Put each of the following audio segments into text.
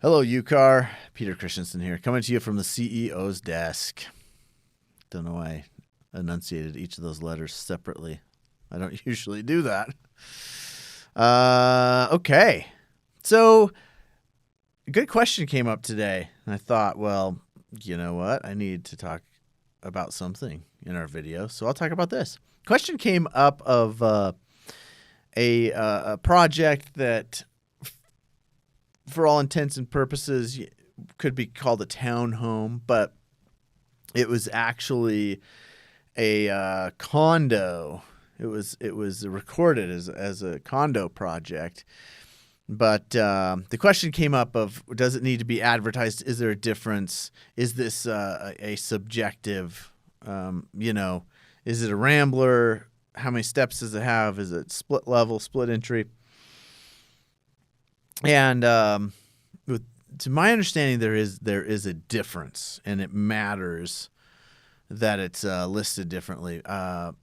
Hello, UCAR. Peter Christensen here, coming to you from the CEO's desk. Don't know why I enunciated each of those letters separately. I don't usually do that. Okay. So, a good question came up today. And I thought, well, you know what? I need to talk about something in our video. So I'll talk about this. Question came up of a project that, for all intents and purposes, could be called a townhome, but it was actually a condo. It was recorded as a condo project, but the question came up of, does it need to be advertised? Is there a difference? Is this a subjective? Is it a rambler? How many steps does it have? Is it split level, split entry? And to my understanding, there is a difference, and it matters that it's listed differently. A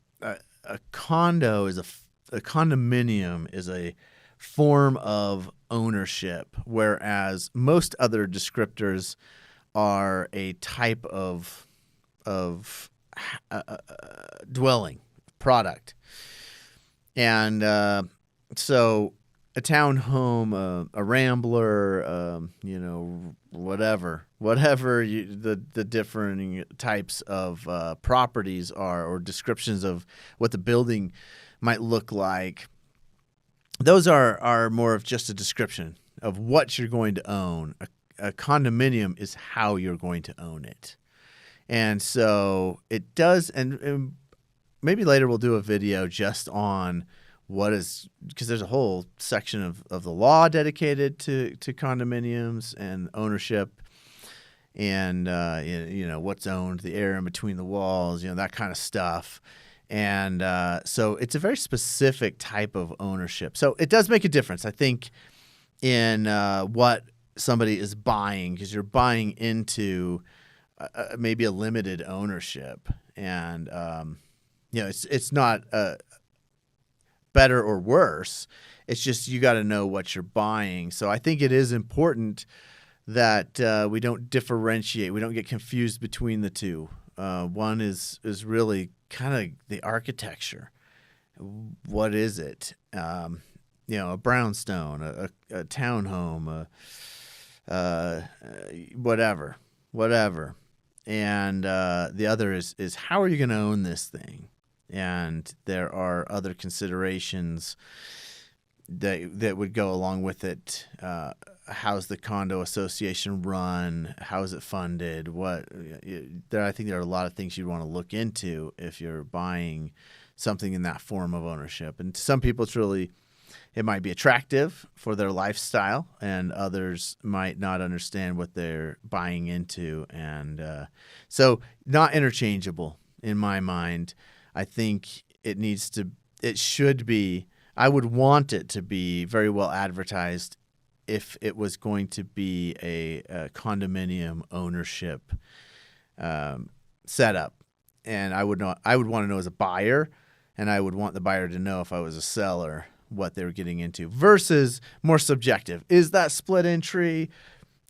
condo is a condominium is a form of ownership, whereas most other descriptors are a type of dwelling product, and so. A townhome, a rambler, whatever the different types of properties are, or descriptions of what the building might look like. Those are more of just a description of what you're going to own. A condominium is how you're going to own it, and so it does. And maybe later we'll do a video just on. What is, because there's a whole section of the law dedicated to condominiums and ownership, and what's owned, the area in between the walls, that kind of stuff. And so it's a very specific type of ownership. So it does make a difference, I think, in what somebody is buying, because you're buying into maybe a limited ownership, and it's not better or worse. It's just you got to know what you're buying. So I think it is important that we don't differentiate. We don't get confused between the two. One is really kind of the architecture. What is it? A brownstone, a townhome, whatever. And the other is how are you going to own this thing? And there are other considerations that would go along with it. How's the condo association run? How is it funded? I think there are a lot of things you'd want to look into if you're buying something in that form of ownership. And to some people, it might be attractive for their lifestyle, and others might not understand what they're buying into. And so not interchangeable in my mind. I think it should be, I would want it to be very well advertised if it was going to be a condominium ownership setup. And I would want to know as a buyer, and I would want the buyer to know if I was a seller what they were getting into, versus more subjective. Is that split entry,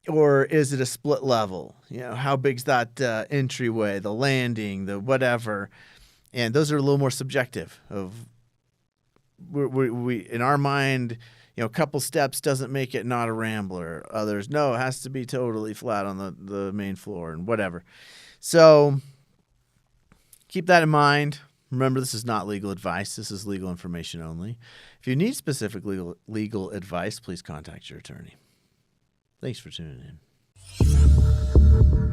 or is it a split level? How big's that entryway, the landing, the whatever? And those are a little more subjective. We in our mind, a couple steps doesn't make it not a rambler. Others, no, it has to be totally flat on the main floor and whatever. So keep that in mind. Remember, this is not legal advice. This is legal information only. If you need specific legal advice, please contact your attorney. Thanks for tuning in.